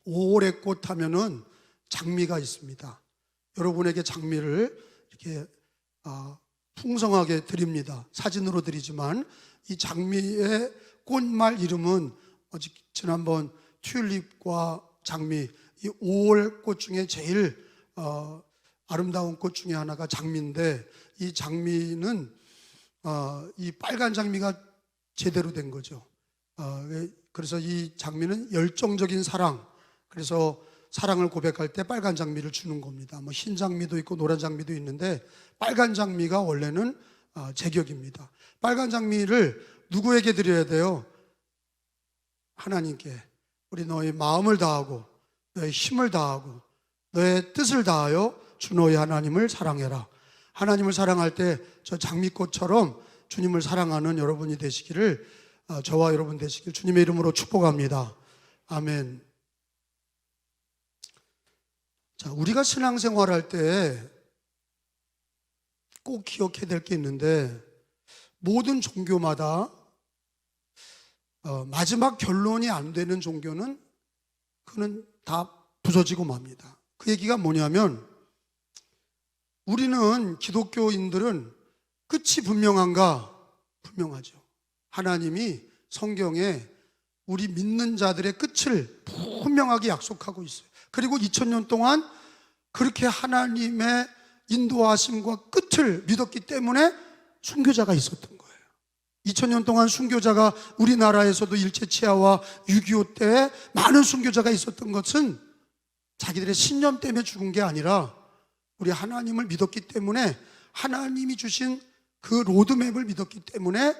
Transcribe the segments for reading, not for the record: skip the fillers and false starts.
5월의 꽃 하면은 장미가 있습니다. 여러분에게 장미를 이렇게 풍성하게 드립니다. 사진으로 드리지만 이 장미의 꽃말 이름은 지난번 튤립과 장미, 이 5월 꽃 중에 제일 아름다운 꽃 중에 하나가 장미인데, 이 장미는 이 빨간 장미가 제대로 된 거죠. 그래서 이 장미는 열정적인 사랑, 그래서 사랑을 고백할 때 빨간 장미를 주는 겁니다. 뭐 흰 장미도 있고 노란 장미도 있는데 빨간 장미가 원래는 제격입니다. 빨간 장미를 누구에게 드려야 돼요? 하나님께. 우리 너의 마음을 다하고 너의 힘을 다하고 너의 뜻을 다하여 주 너의 하나님을 사랑해라. 하나님을 사랑할 때 저 장미꽃처럼 주님을 사랑하는 여러분이 되시기를, 저와 여러분 되시길 주님의 이름으로 축복합니다. 아멘. 자, 우리가 신앙생활할 때 꼭 기억해야 될 게 있는데, 모든 종교마다 마지막 결론이 안 되는 종교는 그는 다 부서지고 맙니다. 그 얘기가 뭐냐면, 우리는 기독교인들은 끝이 분명한가? 분명하죠. 하나님이 성경에 우리 믿는 자들의 끝을 분명하게 약속하고 있어요. 그리고 2000년 동안 그렇게 하나님의 인도하심과 끝을 믿었기 때문에 순교자가 있었던 거예요. 2000년 동안 순교자가 우리나라에서도 일제치하와 6.25 때 많은 순교자가 있었던 것은 자기들의 신념 때문에 죽은 게 아니라 우리 하나님을 믿었기 때문에, 하나님이 주신 그 로드맵을 믿었기 때문에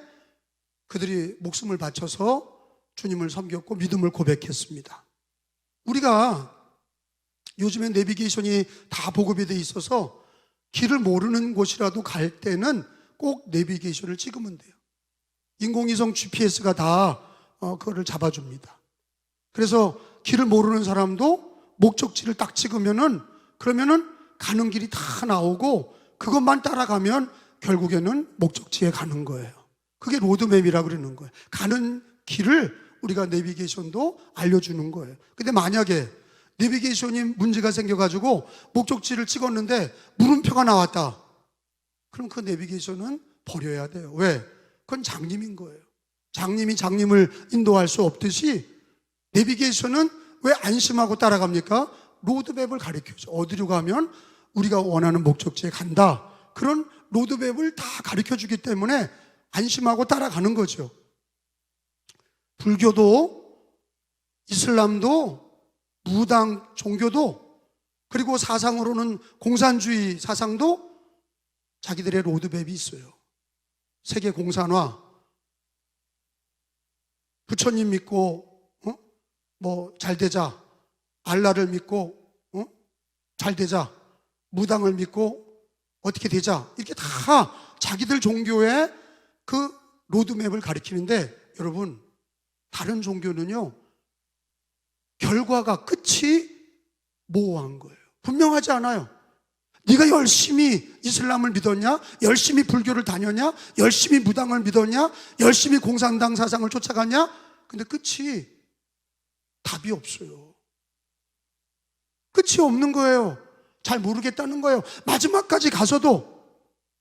그들이 목숨을 바쳐서 주님을 섬겼고 믿음을 고백했습니다. 우리가 요즘에 내비게이션이 다 보급이 돼 있어서 길을 모르는 곳이라도 갈 때는 꼭 내비게이션을 찍으면 돼요. 인공위성 GPS가 다 그거를 잡아줍니다. 그래서 길을 모르는 사람도 목적지를 딱 찍으면은, 그러면은 가는 길이 다 나오고 그것만 따라가면 결국에는 목적지에 가는 거예요. 그게 로드맵이라고 그러는 거예요. 가는 길을 우리가 내비게이션도 알려주는 거예요. 근데 만약에 내비게이션이 문제가 생겨가지고 목적지를 찍었는데 물음표가 나왔다, 그럼 그 내비게이션은 버려야 돼요. 왜? 그건 장님인 거예요. 장님이 장님을 인도할 수 없듯이 내비게이션은 왜 안심하고 따라갑니까? 로드맵을 가르쳐줘. 어디로 가면 우리가 원하는 목적지에 간다, 그런 로드맵을 다 가르쳐주기 때문에 안심하고 따라가는 거죠. 불교도, 이슬람도, 무당 종교도, 그리고 사상으로는 공산주의 사상도 자기들의 로드맵이 있어요. 세계 공산화, 부처님 믿고 뭐 잘되자, 알라를 믿고 잘되자, 무당을 믿고 어떻게 되자, 이렇게 다 자기들 종교의 그 로드맵을 가리키는데, 여러분, 다른 종교는요 결과가, 끝이 모호한 거예요. 분명하지 않아요. 네가 열심히 이슬람을 믿었냐? 열심히 불교를 다녔냐? 열심히 무당을 믿었냐? 열심히 공산당 사상을 쫓아갔냐? 근데 끝이 답이 없어요. 끝이 없는 거예요. 잘 모르겠다는 거예요. 마지막까지 가서도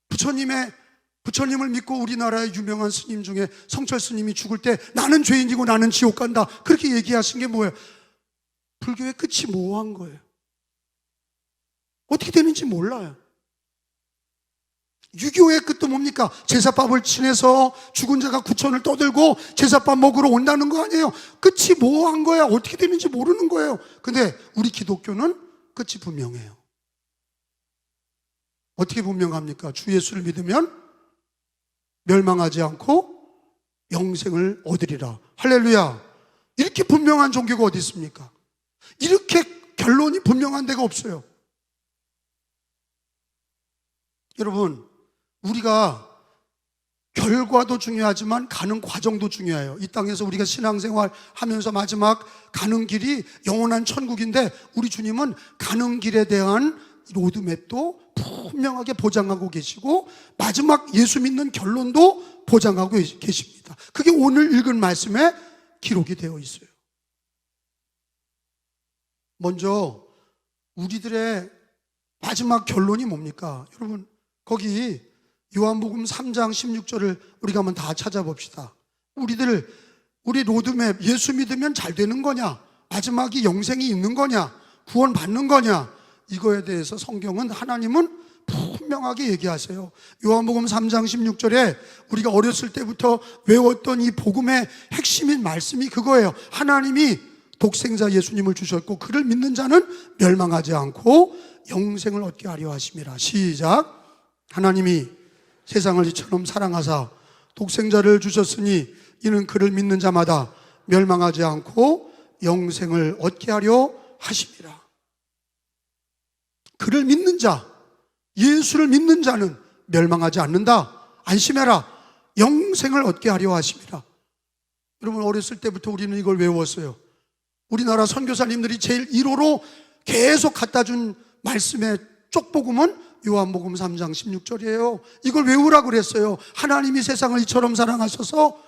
부처님을 믿고 우리나라의 유명한 스님 중에 성철 스님이 죽을 때 나는 죄인이고 나는 지옥 간다, 그렇게 얘기하신 게 뭐예요? 불교의 끝이 모호한 거예요. 어떻게 되는지 몰라요. 유교의 끝도 뭡니까? 제사밥을 지내서 죽은 자가 구천을 떠들고 제사밥 먹으러 온다는 거 아니에요. 끝이 모호한 거야. 어떻게 되는지 모르는 거예요. 근데 우리 기독교는 끝이 분명해요. 어떻게 분명합니까? 주 예수를 믿으면 멸망하지 않고 영생을 얻으리라. 할렐루야. 이렇게 분명한 종교가 어디 있습니까? 이렇게 결론이 분명한 데가 없어요. 여러분, 우리가 결과도 중요하지만 가는 과정도 중요해요. 이 땅에서 우리가 신앙생활 하면서 마지막 가는 길이 영원한 천국인데, 우리 주님은 가는 길에 대한 로드맵도 분명하게 보장하고 계시고 마지막 예수 믿는 결론도 보장하고 계십니다. 그게 오늘 읽은 말씀에 기록이 되어 있어요. 먼저 우리들의 마지막 결론이 뭡니까? 여러분, 거기 요한복음 3장 16절을 우리가 한번 다 찾아봅시다. 우리 로드맵, 예수 믿으면 잘 되는 거냐? 마지막이 영생이 있는 거냐? 구원 받는 거냐? 이거에 대해서 성경은, 하나님은 분명하게 얘기하세요. 요한복음 3장 16절에 우리가 어렸을 때부터 외웠던 이 복음의 핵심인 말씀이 그거예요. 하나님이 독생자 예수님을 주셨고 그를 믿는 자는 멸망하지 않고 영생을 얻게 하려 하심이라. 시작. 하나님이 세상을 이처럼 사랑하사 독생자를 주셨으니 이는 그를 믿는 자마다 멸망하지 않고 영생을 얻게 하려 하심이라. 그를 믿는 자, 예수를 믿는 자는 멸망하지 않는다. 안심해라. 영생을 얻게 하려 하심이라. 여러분, 어렸을 때부터 우리는 이걸 외웠어요. 우리나라 선교사님들이 제일 1호로 계속 갖다 준 말씀의 쪽복음은 요한복음 3장 16절이에요. 이걸 외우라고 그랬어요. 하나님이 세상을 이처럼 사랑하셔서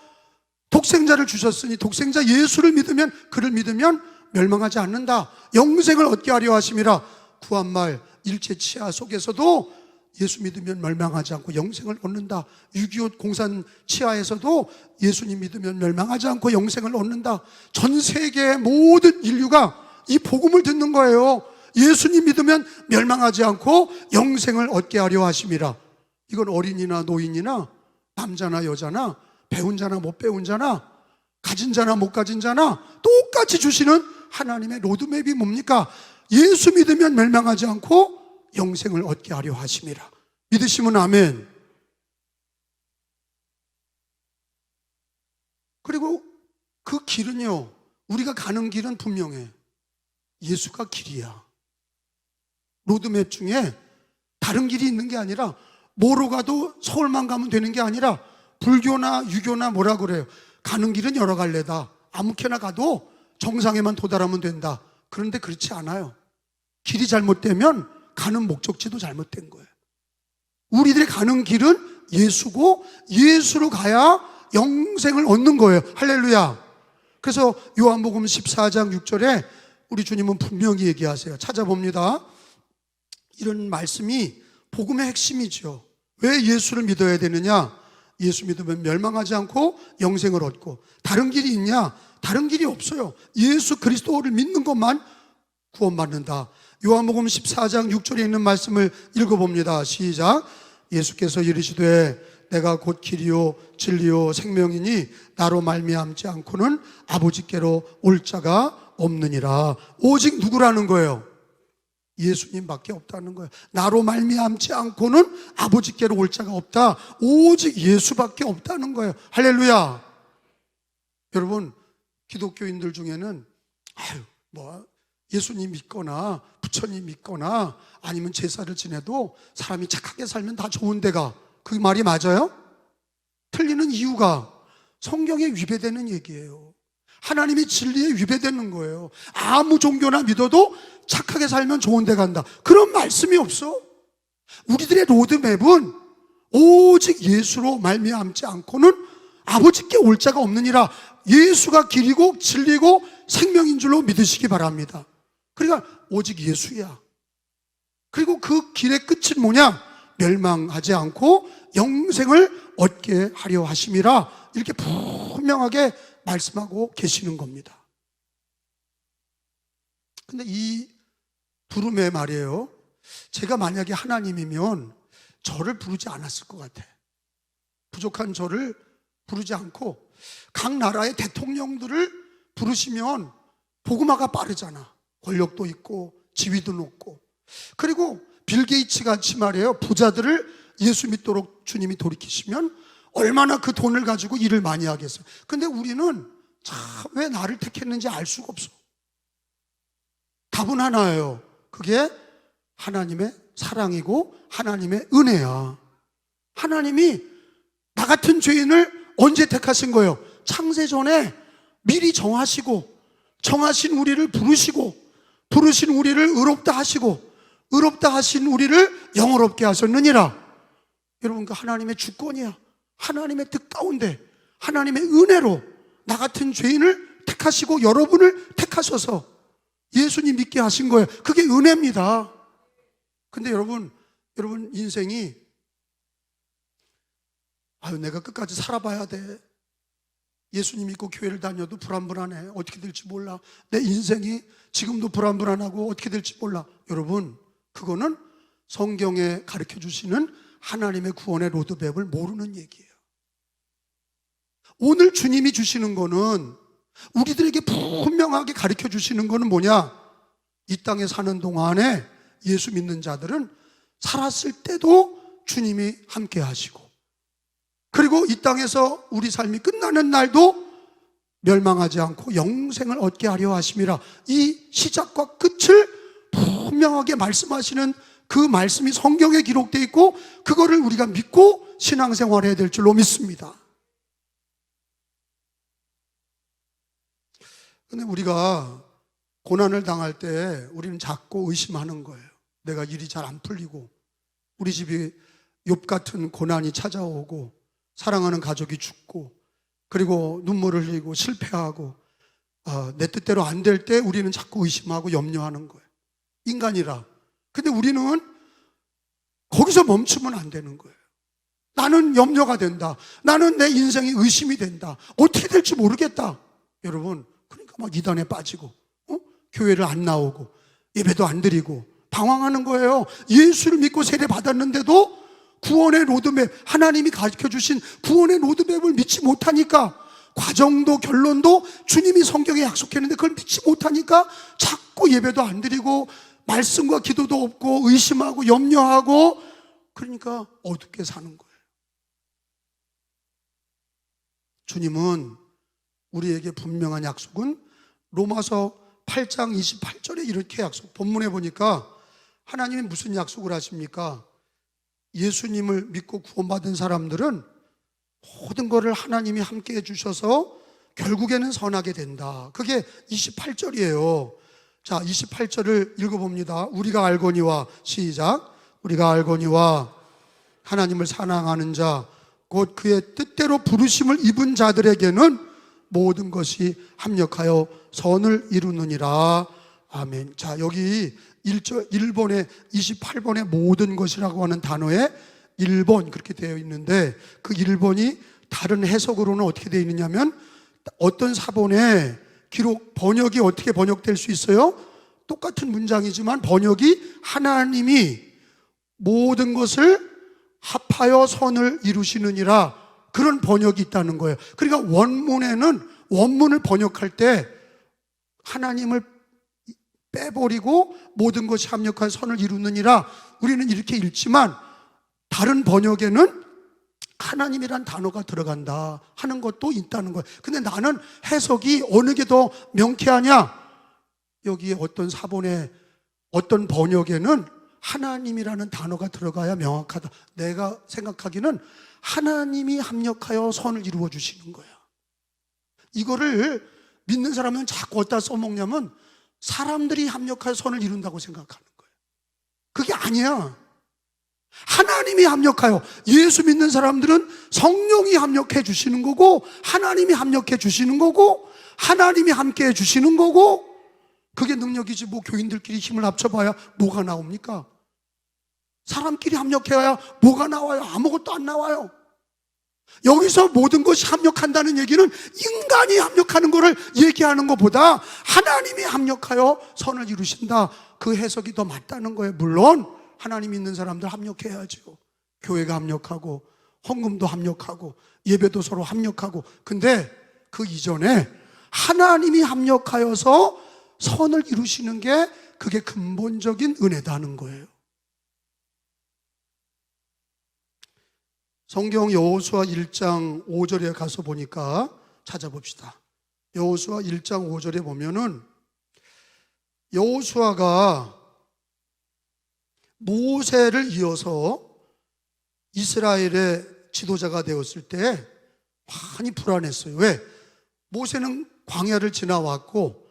독생자를 주셨으니 독생자 예수를 믿으면, 그를 믿으면 멸망하지 않는다. 영생을 얻게 하려 하심이라. 구한말 일제 치하 속에서도 예수 믿으면 멸망하지 않고 영생을 얻는다. 6.25 공산 치하에서도 예수님 믿으면 멸망하지 않고 영생을 얻는다. 전 세계의 모든 인류가 이 복음을 듣는 거예요. 예수님 믿으면 멸망하지 않고 영생을 얻게 하려 하심이라. 이건 어린이나 노인이나 남자나 여자나 배운 자나 못 배운 자나 가진 자나 못 가진 자나 똑같이 주시는 하나님의 로드맵이 뭡니까? 예수 믿으면 멸망하지 않고 영생을 얻게 하려 하심이라. 믿으시면 아멘. 그리고 그 길은요, 우리가 가는 길은 분명해. 예수가 길이야. 로드맵 중에 다른 길이 있는 게 아니라, 뭐로 가도 서울만 가면 되는 게 아니라 불교나 유교나 뭐라 그래요. 가는 길은 여러 갈래다. 아무렇게나 가도 정상에만 도달하면 된다. 그런데 그렇지 않아요. 길이 잘못되면 가는 목적지도 잘못된 거예요. 우리들이 가는 길은 예수고 예수로 가야 영생을 얻는 거예요. 할렐루야. 그래서 요한복음 14장 6절에 우리 주님은 분명히 얘기하세요. 찾아봅니다. 이런 말씀이 복음의 핵심이죠. 왜 예수를 믿어야 되느냐? 예수 믿으면 멸망하지 않고 영생을 얻고. 다른 길이 있냐? 다른 길이 없어요. 예수 그리스도를 믿는 것만 구원받는다. 요한복음 14장 6절에 있는 말씀을 읽어봅니다. 시작. 예수께서 이르시되 내가 곧 길이요 진리요 생명이니 나로 말미암지 않고는 아버지께로 올 자가 없느니라. 오직 누구라는 거예요? 예수님밖에 없다는 거예요. 나로 말미암지 않고는 아버지께로 올 자가 없다. 오직 예수밖에 없다는 거예요. 할렐루야. 여러분, 기독교인들 중에는 예수님 믿거나 부처님 믿거나 아니면 제사를 지내도 사람이 착하게 살면 다 좋은 데가, 그 말이 맞아요? 틀리는 이유가 성경에 위배되는 얘기예요. 하나님의 진리에 위배되는 거예요. 아무 종교나 믿어도 착하게 살면 좋은 데 간다, 그런 말씀이 없어. 우리들의 로드맵은 오직 예수로 말미암지 않고는 아버지께 올 자가 없느니라. 예수가 길이고 진리고 생명인 줄로 믿으시기 바랍니다. 그러니까 오직 예수야. 그리고 그 길의 끝은 뭐냐? 멸망하지 않고 영생을 얻게 하려 하심이라. 이렇게 분명하게 말씀하고 계시는 겁니다. 근데 이 부름에 말이에요, 제가 만약에 하나님이면 저를 부르지 않았을 것 같아. 부족한 저를 부르지 않고 각 나라의 대통령들을 부르시면 복음화가 빠르잖아. 권력도 있고 지위도 높고. 그리고 빌 게이츠 같이 말이에요, 부자들을 예수 믿도록 주님이 돌이키시면 얼마나 그 돈을 가지고 일을 많이 하겠어요. 근데 우리는 참 왜 나를 택했는지 알 수가 없어. 답은 하나예요. 그게 하나님의 사랑이고 하나님의 은혜야. 하나님이 나 같은 죄인을 언제 택하신 거예요? 창세전에 미리 정하신 우리를 부르신 우리를 의롭다 하시고 의롭다 하신 우리를 영어롭게 하셨느니라. 여러분, 그 하나님의 주권이야. 하나님의 뜻 가운데 하나님의 은혜로 나 같은 죄인을 택하시고 여러분을 택하셔서 예수님 믿게 하신 거예요. 그게 은혜입니다. 근데 여러분 인생이 내가 끝까지 살아봐야 돼. 예수님 믿고 교회를 다녀도 불안불안해. 어떻게 될지 몰라. 내 인생이 지금도 불안불안하고 어떻게 될지 몰라. 여러분, 그거는 성경에 가르쳐 주시는 하나님의 구원의 로드맵을 모르는 얘기예요. 오늘 주님이 주시는 거는, 우리들에게 분명하게 가르쳐 주시는 거는 뭐냐? 이 땅에 사는 동안에 예수 믿는 자들은 살았을 때도 주님이 함께 하시고, 그리고 이 땅에서 우리 삶이 끝나는 날도 멸망하지 않고 영생을 얻게 하려 하심이라. 이 시작과 끝을 분명하게 말씀하시는 그 말씀이 성경에 기록되어 있고, 그거를 우리가 믿고 신앙생활해야 될 줄로 믿습니다. 근데 우리가 고난을 당할 때 우리는 자꾸 의심하는 거예요. 내가 일이 잘 안 풀리고, 우리 집이 욥 같은 고난이 찾아오고, 사랑하는 가족이 죽고, 그리고 눈물을 흘리고 실패하고, 내 뜻대로 안 될 때 우리는 자꾸 의심하고 염려하는 거예요. 인간이라. 근데 우리는 거기서 멈추면 안 되는 거예요. 나는 염려가 된다. 나는 내 인생이 의심이 된다. 어떻게 될지 모르겠다. 여러분, 그러니까 막 이단에 빠지고, 교회를 안 나오고, 예배도 안 드리고 방황하는 거예요. 예수를 믿고 세례 받았는데도 구원의 로드맵, 하나님이 가르쳐 주신 구원의 로드맵을 믿지 못하니까, 과정도 결론도 주님이 성경에 약속했는데 그걸 믿지 못하니까 자꾸 예배도 안 드리고 말씀과 기도도 없고 의심하고 염려하고, 그러니까 어둡게 사는 거예요. 주님은 우리에게 분명한 약속은 로마서 8장 28절에 이렇게 약속, 본문에 보니까 하나님이 무슨 약속을 하십니까? 예수님을 믿고 구원받은 사람들은 모든 것을 하나님이 함께 해주셔서 결국에는 선하게 된다. 그게 28절이에요. 자, 28절을 읽어봅니다. 우리가 알거니와, 시작. 우리가 알거니와 하나님을 사랑하는 자, 곧 그의 뜻대로 부르심을 입은 자들에게는 모든 것이 합력하여 선을 이루느니라. 아멘. 자, 여기 1번에 28번의 모든 것이라고 하는 단어에 1번 그렇게 되어 있는데, 그 1번이 다른 해석으로는 어떻게 되어 있느냐면, 어떤 사본에 번역이 어떻게 번역될 수 있어요? 똑같은 문장이지만 번역이 하나님이 모든 것을 합하여 선을 이루시느니라, 그런 번역이 있다는 거예요. 그러니까 원문을 번역할 때 하나님을 빼버리고 모든 것이 합력한 선을 이루느니라, 우리는 이렇게 읽지만 다른 번역에는 하나님이란 단어가 들어간다 하는 것도 있다는 거예요. 근데 나는 해석이 어느 게 더 명쾌하냐? 여기에 어떤 사본에, 어떤 번역에는 하나님이라는 단어가 들어가야 명확하다. 내가 생각하기는 하나님이 합력하여 선을 이루어 주시는 거야. 이거를 믿는 사람은 자꾸 어디다 써먹냐면 사람들이 합력하여 선을 이룬다고 생각하는 거예요. 그게 아니야. 하나님이 합력하여, 예수 믿는 사람들은 성령이 합력해 주시는 거고, 하나님이 합력해 주시는 거고, 하나님이 함께 해 주시는 거고, 그게 능력이지. 뭐 교인들끼리 힘을 합쳐봐야 뭐가 나옵니까? 사람끼리 합력해야 뭐가 나와요? 아무것도 안 나와요. 여기서 모든 것이 합력한다는 얘기는 인간이 합력하는 것을 얘기하는 것보다 하나님이 합력하여 선을 이루신다, 그 해석이 더 맞다는 거예요. 물론 하나님 있는 사람들 합력해야죠. 교회가 합력하고 헌금도 합력하고 예배도 서로 합력하고. 근데 그 이전에 하나님이 합력하여서 선을 이루시는 게, 그게 근본적인 은혜다는 거예요. 성경 여호수아 1장 5절에 가서 보니까, 찾아봅시다. 여호수아 1장 5절에 보면은 여호수아가 모세를 이어서 이스라엘의 지도자가 되었을 때 많이 불안했어요. 왜? 모세는 광야를 지나왔고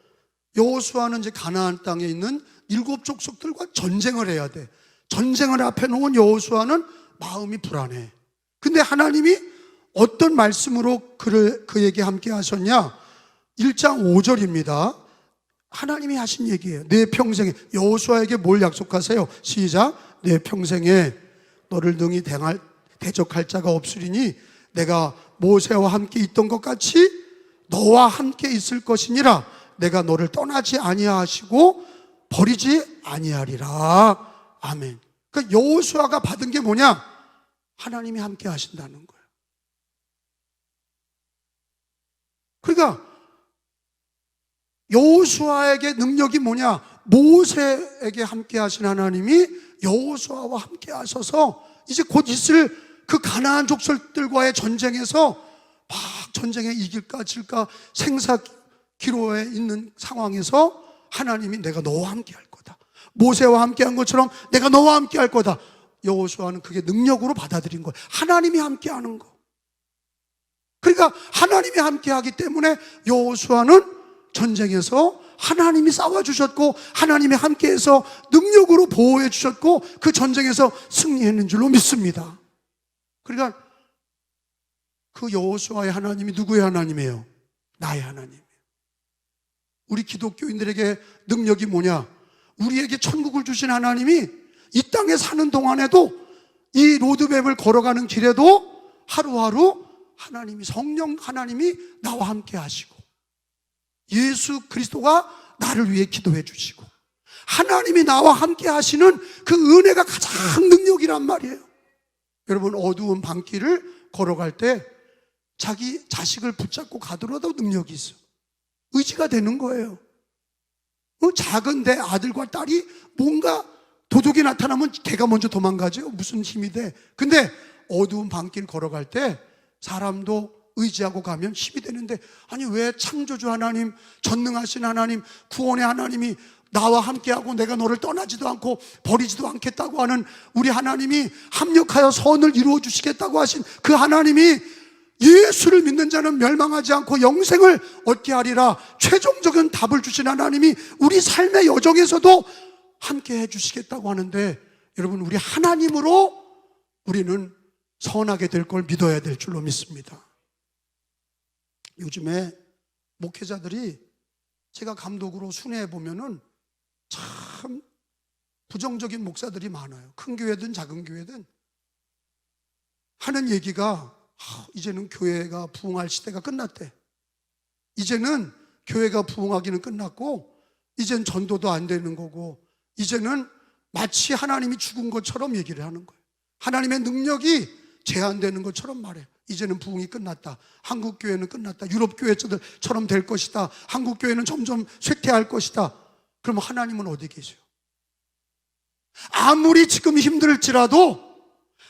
여호수아는 이제 가나안 땅에 있는 7 족속들과 전쟁을 해야 돼. 전쟁을 앞에 놓은 여호수아는 마음이 불안해. 근데 하나님이 어떤 말씀으로 그에게 함께 하셨냐? 1장 5절입니다. 하나님이 하신 얘기예요. 내 평생에. 여호수아에게 뭘 약속하세요? 시작. 내 평생에 너를 능히 대적할 자가 없으리니 내가 모세와 함께 있던 것 같이 너와 함께 있을 것이니라. 내가 너를 떠나지 아니하시고 버리지 아니하리라. 아멘. 그러니까 여호수아가 받은 게 뭐냐? 하나님이 함께 하신다는 거예요. 그러니까 여호수아에게 능력이 뭐냐? 모세에게 함께 하신 하나님이 여호수아와 함께 하셔서 이제 곧 있을 그 가나안 족속들과의 전쟁에서 막 전쟁에 이길까 질까 생사기로에 있는 상황에서 하나님이 내가 너와 함께 할 거다. 모세와 함께 한 것처럼 내가 너와 함께 할 거다. 여호수아는 그게 능력으로 받아들인 거예요. 하나님이 함께 하는 거. 그러니까 하나님이 함께 하기 때문에 여호수아는 전쟁에서 하나님이 싸워주셨고 하나님이 함께해서 능력으로 보호해 주셨고 그 전쟁에서 승리했는 줄로 믿습니다. 그러니까 그 여호수아의 하나님이 누구의 하나님이에요? 나의 하나님이에요. 우리 기독교인들에게 능력이 뭐냐? 우리에게 천국을 주신 하나님이 이 땅에 사는 동안에도 이 로드맵을 걸어가는 길에도 하루하루 하나님이 성령 하나님이 나와 함께 하시고 예수 그리스도가 나를 위해 기도해 주시고 하나님이 나와 함께 하시는 그 은혜가 가장 능력이란 말이에요. 여러분 어두운 밤길을 걸어갈 때 자기 자식을 붙잡고 가더라도 능력이 있어. 의지가 되는 거예요. 작은 내 아들과 딸이 뭔가 도둑이 나타나면 걔가 먼저 도망가죠. 무슨 힘이 돼. 근데 어두운 밤길 걸어갈 때 사람도 의지하고 가면 힘이 되는데 아니 왜 창조주 하나님, 전능하신 하나님, 구원의 하나님이 나와 함께하고 내가 너를 떠나지도 않고 버리지도 않겠다고 하는 우리 하나님이 합력하여 선을 이루어 주시겠다고 하신 그 하나님이 예수를 믿는 자는 멸망하지 않고 영생을 얻게 하리라 최종적인 답을 주신 하나님이 우리 삶의 여정에서도 함께 해주시겠다고 하는데 여러분 우리 하나님으로 우리는 선하게 될 걸 믿어야 될 줄로 믿습니다. 요즘에 목회자들이 제가 감독으로 순회해 보면은 참 부정적인 목사들이 많아요. 큰 교회든 작은 교회든 하는 얘기가 이제는 교회가 부흥할 시대가 끝났대. 이제는 교회가 부흥하기는 끝났고 이젠 전도도 안 되는 거고 이제는 마치 하나님이 죽은 것처럼 얘기를 하는 거예요. 하나님의 능력이 제한되는 것처럼 말해요. 이제는 부흥이 끝났다. 한국 교회는 끝났다. 유럽 교회처럼 될 것이다. 한국 교회는 점점 쇠퇴할 것이다. 그러면 하나님은 어디 계세요? 아무리 지금 힘들지라도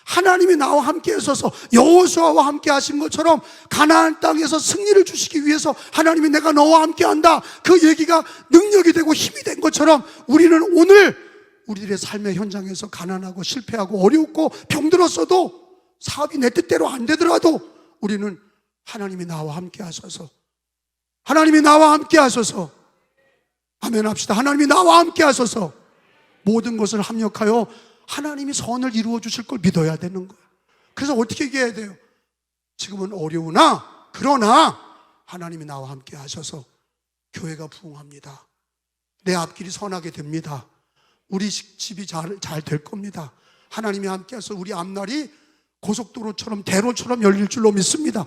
하나님이 나와 함께 하셔서 여호수아와 함께 하신 것처럼 가나안 땅에서 승리를 주시기 위해서 하나님이 내가 너와 함께 한다. 그 얘기가 능력이 되고 힘이 된 것처럼 우리는 오늘 우리들의 삶의 현장에서 가난하고 실패하고 어렵고 병들었어도 사업이 내 뜻대로 안 되더라도 우리는 하나님이 나와 함께 하셔서 하나님이 나와 함께 하셔서 아멘 합시다. 하나님이 나와 함께 하셔서 모든 것을 합력하여 하나님이 선을 이루어 주실 걸 믿어야 되는 거예요. 그래서 어떻게 얘기해야 돼요? 지금은 어려우나 그러나 하나님이 나와 함께 하셔서 교회가 부흥합니다. 내 앞길이 선하게 됩니다. 우리 집이 잘 될 겁니다. 하나님이 함께 하셔서 우리 앞날이 고속도로처럼 대로처럼 열릴 줄로 믿습니다.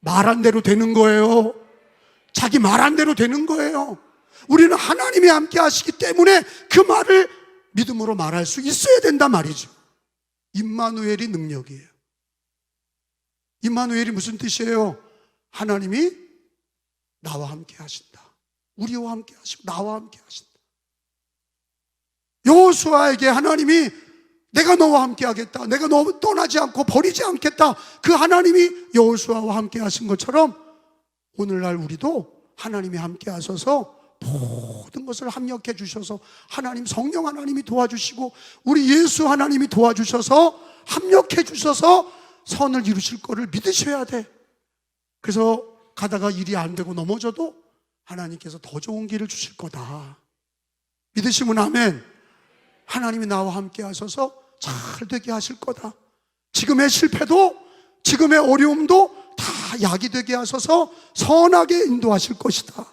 말한 대로 되는 거예요. 자기 말한 대로 되는 거예요. 우리는 하나님이 함께 하시기 때문에 그 말을 믿음으로 말할 수 있어야 된단 말이죠. 임마누엘이 능력이에요. 임마누엘이 무슨 뜻이에요? 하나님이 나와 함께 하신다. 우리와 함께 하시고 나와 함께 하신다. 여호수아에게 하나님이 내가 너와 함께 하겠다. 내가 너 떠나지 않고 버리지 않겠다. 그 하나님이 여호수아와 함께 하신 것처럼 오늘날 우리도 하나님이 함께 하셔서 모든 것을 합력해 주셔서 하나님 성령 하나님이 도와주시고 우리 예수 하나님이 도와주셔서 합력해 주셔서 선을 이루실 거를 믿으셔야 돼. 그래서 가다가 일이 안 되고 넘어져도 하나님께서 더 좋은 길을 주실 거다. 믿으시면 아멘. 하나님이 나와 함께 하셔서 잘 되게 하실 거다. 지금의 실패도 지금의 어려움도 다 약이 되게 하셔서 선하게 인도하실 것이다.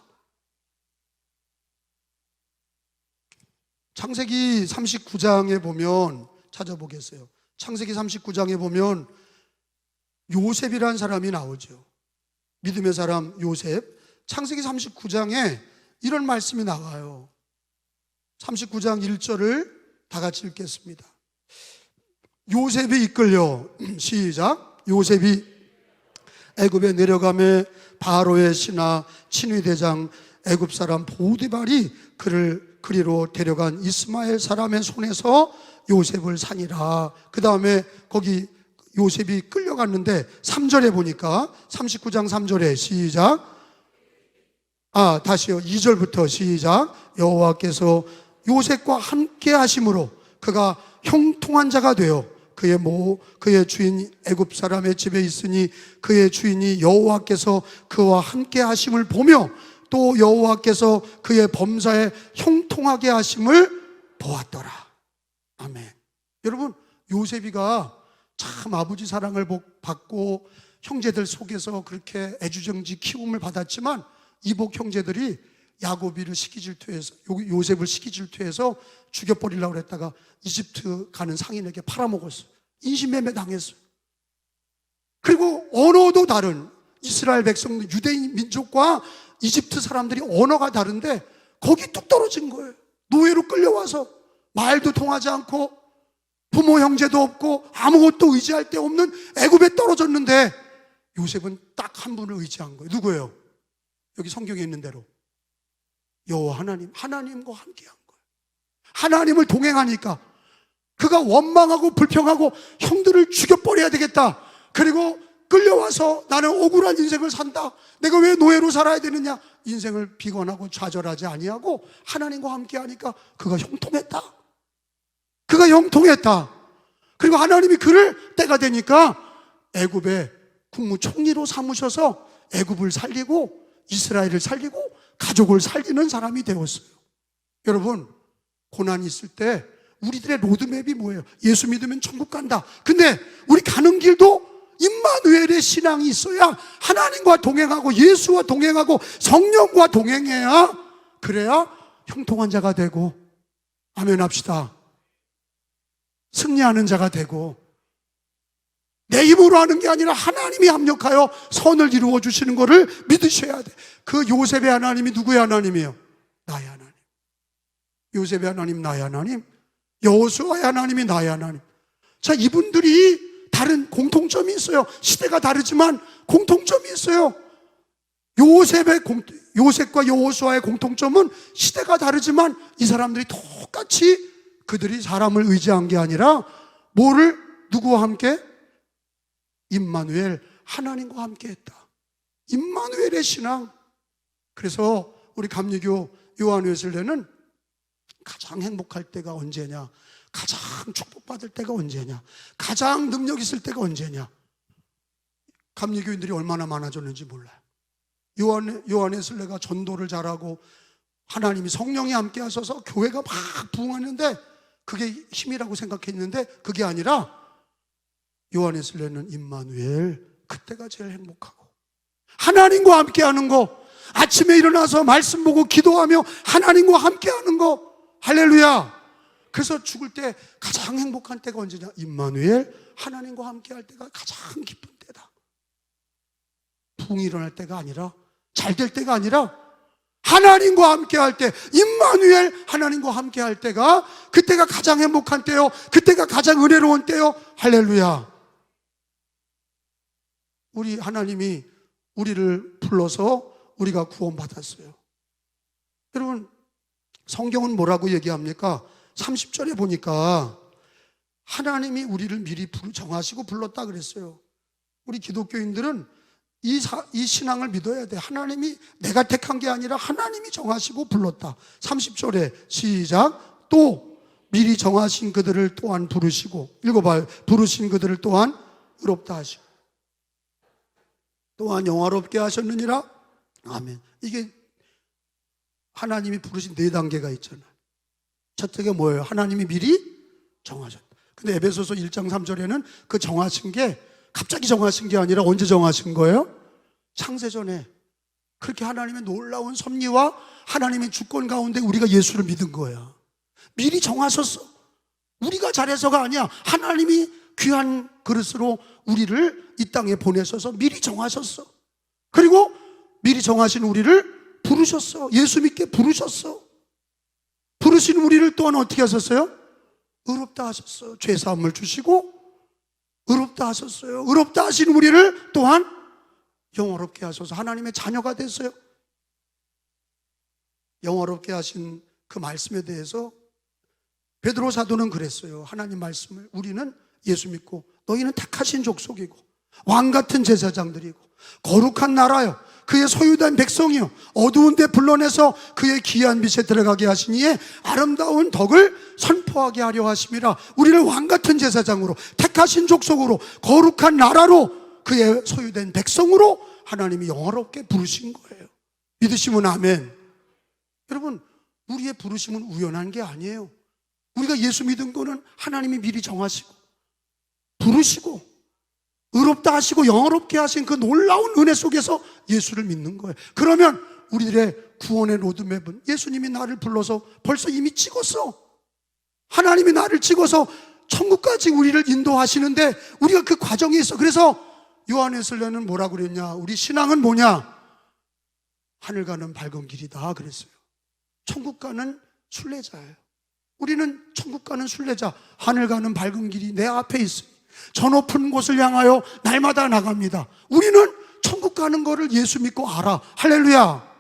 창세기 39장에 보면 찾아보겠어요. 창세기 39장에 보면 요셉이라는 사람이 나오죠. 믿음의 사람 요셉. 창세기 39장에 이런 말씀이 나와요. 39장 1절을 다 같이 읽겠습니다. 요셉이 이끌려, 시작. 요셉이 애굽에 내려가매 바로의 신하 친위대장 애굽 사람 보디발이 그를 그리로 데려간 이스마엘 사람의 손에서 요셉을 산이라. 그 다음에 거기 요셉이 끌려갔는데 3절에 보니까 39장 3절에 시작. 다시요. 2절부터 시작. 여호와께서 요셉과 함께 하심으로 그가 형통한 자가 되어 그의 주인 애굽 사람의 집에 있으니 그의 주인이 여호와께서 그와 함께 하심을 보며 또 여호와께서 그의 범사에 형통하게 하심을 보았더라. 아멘. 여러분, 요셉이가 참 아버지 사랑을 받고 형제들 속에서 그렇게 애주정지 키움을 받았지만 이복 형제들이 야곱이를 시기질투해서 요셉을 시기질투해서 죽여버리려고 했다가 이집트 가는 상인에게 팔아먹었어요. 인신매매 당했어요. 그리고 언어도 다른 이스라엘 백성 유대인 민족과 이집트 사람들이 언어가 다른데 거기 뚝 떨어진 거예요. 노예로 끌려와서 말도 통하지 않고 부모 형제도 없고 아무것도 의지할 데 없는 애굽에 떨어졌는데 요셉은 딱 한 분을 의지한 거예요. 누구예요? 여기 성경에 있는 대로 여호와 하나님과 함께한 거예요. 하나님을 동행하니까 그가 원망하고 불평하고 형들을 죽여버려야 되겠다. 그리고 끌려와서 나는 억울한 인생을 산다. 내가 왜 노예로 살아야 되느냐. 인생을 비관하고 좌절하지 아니하고 하나님과 함께하니까 그가 형통했다. 그가 형통했다. 그리고 하나님이 그를 때가 되니까 애굽의 국무총리로 삼으셔서 애굽을 살리고 이스라엘을 살리고 가족을 살리는 사람이 되었어요. 여러분, 고난이 있을 때 우리들의 로드맵이 뭐예요? 예수 믿으면 천국 간다. 근데 우리 가는 길도 임마누엘의 신앙이 있어야 하나님과 동행하고 예수와 동행하고 성령과 동행해야 그래야 형통한 자가 되고 아멘 합시다. 승리하는 자가 되고 내 힘으로 하는 게 아니라 하나님이 합력하여 선을 이루어 주시는 것을 믿으셔야 돼. 그 요셉의 하나님이 누구의 하나님이에요? 나의 하나님. 요셉의 하나님 나의 하나님, 여호수아의 하나님이 나의 하나님. 자, 이분들이 다른 공통점이 있어요. 시대가 다르지만 공통점이 있어요. 요셉과 여호수아의 공통점은 시대가 다르지만 이 사람들이 똑같이 그들이 사람을 의지한 게 아니라 누구와 함께? 임마누엘, 하나님과 함께 했다. 임마누엘의 신앙. 그래서 우리 감리교 요한웨슬레는 가장 행복할 때가 언제냐, 가장 축복받을 때가 언제냐, 가장 능력 있을 때가 언제냐. 감리교인들이 얼마나 많아졌는지 몰라요. 요한웨슬레가 전도를 잘하고 하나님이 성령이 함께 하셔서 교회가 막 부흥하는데 그게 힘이라고 생각했는데 그게 아니라 요한웨슬레는 임마누엘, 그때가 제일 행복하고 하나님과 함께하는 거, 아침에 일어나서 말씀 보고 기도하며 하나님과 함께하는 거, 할렐루야. 그래서 죽을 때 가장 행복한 때가 언제냐? 임마누엘, 하나님과 함께할 때가 가장 기쁜 때다. 부흥이 일어날 때가 아니라, 잘 될 때가 아니라 하나님과 함께할 때, 임마누엘, 하나님과 함께할 때가 그때가 가장 행복한 때요, 그때가 가장 은혜로운 때요. 할렐루야. 우리 하나님이 우리를 불러서 우리가 구원받았어요. 여러분, 성경은 뭐라고 얘기합니까? 30절에 보니까 하나님이 우리를 미리 정하시고 불렀다 그랬어요. 우리 기독교인들은 이 신앙을 믿어야 돼. 하나님이 내가 택한 게 아니라 하나님이 정하시고 불렀다. 30절에 시작. 또 미리 정하신 그들을 또한 부르시고, 읽어봐요. 부르신 그들을 또한 의롭다 하시고 또한 영화롭게 하셨느니라. 아멘. 이게 하나님이 부르신 4단계가 있잖아요. 첫째가 뭐예요? 하나님이 미리 정하셨다. 근데 에베소서 1장 3절에는 그 정하신 게 갑자기 정하신 게 아니라 언제 정하신 거예요? 창세전에. 그렇게 하나님의 놀라운 섭리와 하나님의 주권 가운데 우리가 예수를 믿은 거야. 미리 정하셨어. 우리가 잘해서가 아니야. 하나님이 귀한 그릇으로 우리를 이 땅에 보내셔서 미리 정하셨어. 그리고 미리 정하신 우리를 부르셨어. 예수 믿게 부르셨어. 부르신 우리를 또한 어떻게 하셨어요? 의롭다 하셨어요. 죄사함을 주시고 의롭다 하셨어요. 의롭다 하신 우리를 또한 영화롭게 하셔서 하나님의 자녀가 됐어요. 영화롭게 하신 그 말씀에 대해서 베드로 사도는 그랬어요. 하나님 말씀을 우리는 예수 믿고 너희는 택하신 족속이고 왕같은 제사장들이고 거룩한 나라요 그의 소유된 백성이요 어두운 데 불러내서 그의 귀한 빛에 들어가게 하신 이의 아름다운 덕을 선포하게 하려 하심이라. 우리를 왕같은 제사장으로 택하신 족속으로 거룩한 나라로 그의 소유된 백성으로 하나님이 영화롭게 부르신 거예요. 믿으시면 아멘. 여러분, 우리의 부르심은 우연한 게 아니에요. 우리가 예수 믿은 거는 하나님이 미리 정하시고 부르시고 의롭다 하시고 영화롭게 하신 그 놀라운 은혜 속에서 예수를 믿는 거예요. 그러면 우리들의 구원의 로드맵은 예수님이 나를 불러서 벌써 이미 찍었어. 하나님이 나를 찍어서 천국까지 우리를 인도하시는데 우리가 그 과정에 있어. 그래서 요한에슬레는 뭐라고 그랬냐? 우리 신앙은 뭐냐? 하늘 가는 밝은 길이다 그랬어요. 천국 가는 순례자예요. 우리는 천국 가는 순례자, 하늘 가는 밝은 길이 내 앞에 있으니 저 높은 곳을 향하여 날마다 나갑니다. 우리는 천국 가는 거를 예수 믿고 알아. 할렐루야.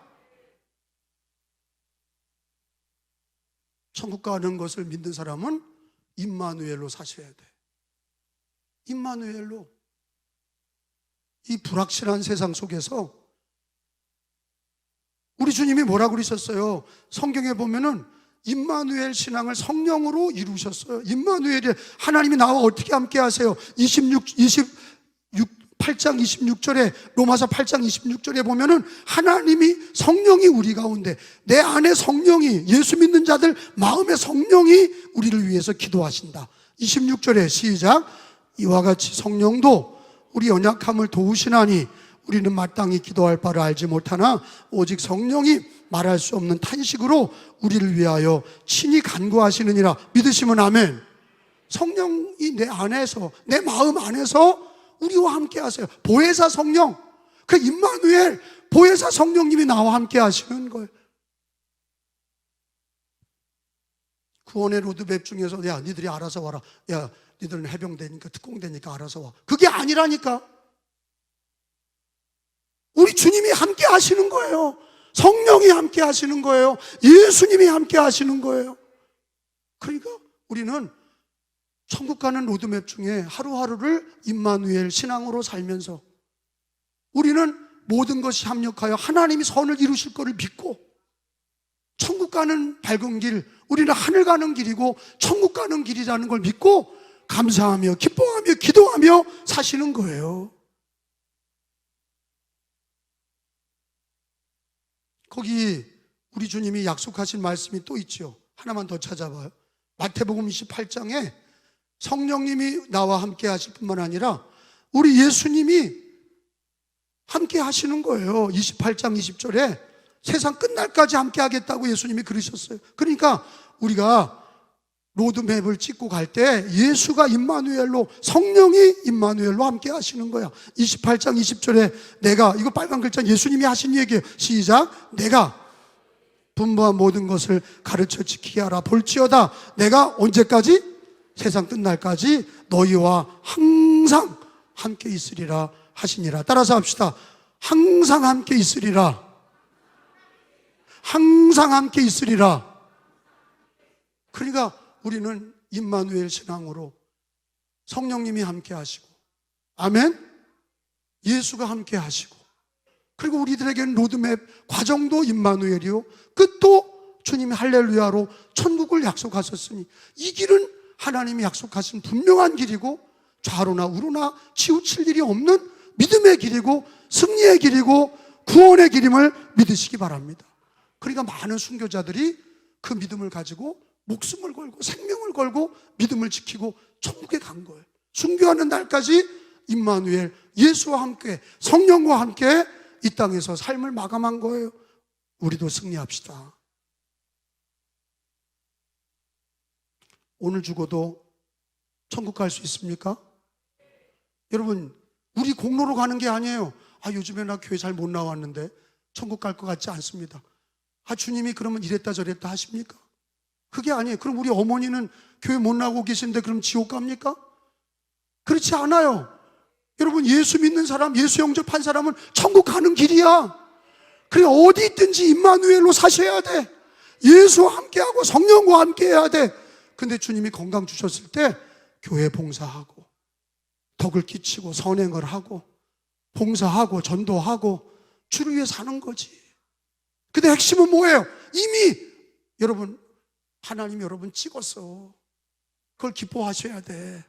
천국 가는 것을 믿는 사람은 임마누엘로 사셔야 돼. 임마누엘로. 이 불확실한 세상 속에서 우리 주님이 뭐라고 그러셨어요? 성경에 보면은 임마누엘 신앙을 성령으로 이루셨어요. 임마누엘이 하나님이 나와 어떻게 함께 하세요? 8장 26절에 로마서 8장 26절에 보면은 하나님이 성령이 우리 가운데 내 안에 성령이 예수 믿는 자들 마음의 성령이 우리를 위해서 기도하신다. 26절에 시작. 이와 같이 성령도 우리 연약함을 도우시나니 우리는 마땅히 기도할 바를 알지 못하나 오직 성령이 말할 수 없는 탄식으로 우리를 위하여 친히 간구하시느니라. 믿으시면 아멘. 성령이 내 안에서 내 마음 안에서 우리와 함께 하세요. 보혜사 성령, 그 임마누엘 보혜사 성령님이 나와 함께 하시는 거예요. 구원의 로드맵 중에서 야 니들이 알아서 와라. 야 니들은 해병대니까 특공대니까 알아서 와. 그게 아니라니까. 우리 주님이 함께 하시는 거예요. 성령이 함께 하시는 거예요. 예수님이 함께 하시는 거예요. 그러니까 우리는 천국 가는 로드맵 중에 하루하루를 임마누엘 신앙으로 살면서 우리는 모든 것이 합력하여 하나님이 선을 이루실 것을 믿고 천국 가는 밝은 길, 우리는 하늘 가는 길이고 천국 가는 길이라는 걸 믿고 감사하며 기뻐하며 기도하며 사시는 거예요. 거기 우리 주님이 약속하신 말씀이 또 있죠. 하나만 더 찾아봐요. 마태복음 28장에 성령님이 나와 함께 하실 뿐만 아니라 우리 예수님이 함께 하시는 거예요. 28장 20절에 세상 끝날까지 함께 하겠다고 예수님이 그러셨어요. 그러니까 우리가 로드맵을 찍고 갈 때 예수가 임마누엘로, 성령이 임마누엘로 함께 하시는 거야. 28장 20절에 내가, 이거 빨간 글자 예수님이 하신 얘기예요. 시작. 내가 분부한 모든 것을 가르쳐 지키게 하라. 볼지어다 내가 언제까지? 세상 끝날까지 너희와 항상 함께 있으리라 하시니라. 따라서 합시다. 항상 함께 있으리라. 항상 함께 있으리라. 그러니까 우리는 임마누엘 신앙으로 성령님이 함께 하시고, 아멘? 예수가 함께 하시고, 그리고 우리들에게는 로드맵 과정도 임마누엘이요 끝도 주님이 할렐루야로 천국을 약속하셨으니 이 길은 하나님이 약속하신 분명한 길이고 좌로나 우로나 치우칠 일이 없는 믿음의 길이고 승리의 길이고 구원의 길임을 믿으시기 바랍니다. 그러니까 많은 순교자들이 그 믿음을 가지고 목숨을 걸고 생명을 걸고 믿음을 지키고 천국에 간 거예요. 순교하는 날까지 임마누엘, 예수와 함께 성령과 함께 이 땅에서 삶을 마감한 거예요. 우리도 승리합시다. 오늘 죽어도 천국 갈 수 있습니까? 여러분, 우리 공로로 가는 게 아니에요. 요즘에 나 교회 잘 못 나왔는데 천국 갈 것 같지 않습니다. 주님이 그러면 이랬다 저랬다 하십니까? 그게 아니에요. 그럼 우리 어머니는 교회 못 나오고 계신데 그럼 지옥 갑니까? 그렇지 않아요. 여러분, 예수 믿는 사람, 예수 영접한 사람은 천국 가는 길이야. 그래, 어디 있든지 임마누엘로 사셔야 돼. 예수와 함께하고 성령과 함께해야 돼. 근데 주님이 건강 주셨을 때 교회 봉사하고 덕을 끼치고 선행을 하고 봉사하고 전도하고 주를 위해 사는 거지. 근데 핵심은 뭐예요? 이미 여러분, 하나님이 여러분 찍었어. 그걸 기뻐하셔야 돼.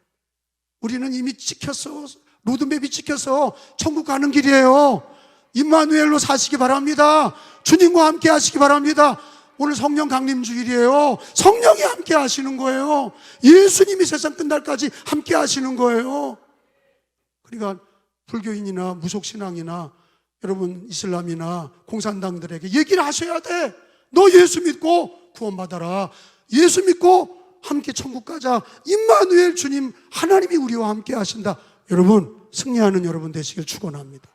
우리는 이미 찍혔어. 로드맵이 찍혀서 천국 가는 길이에요. 임마누엘로 사시기 바랍니다. 주님과 함께 하시기 바랍니다. 오늘 성령 강림 주일이에요. 성령이 함께 하시는 거예요. 예수님이 세상 끝날까지 함께 하시는 거예요. 그러니까 불교인이나 무속신앙이나 여러분 이슬람이나 공산당들에게 얘기를 하셔야 돼. 너 예수 믿고 구원받아라. 예수 믿고 함께 천국 가자. 임마누엘 주님, 하나님이 우리와 함께 하신다. 여러분, 승리하는 여러분 되시길 축원합니다.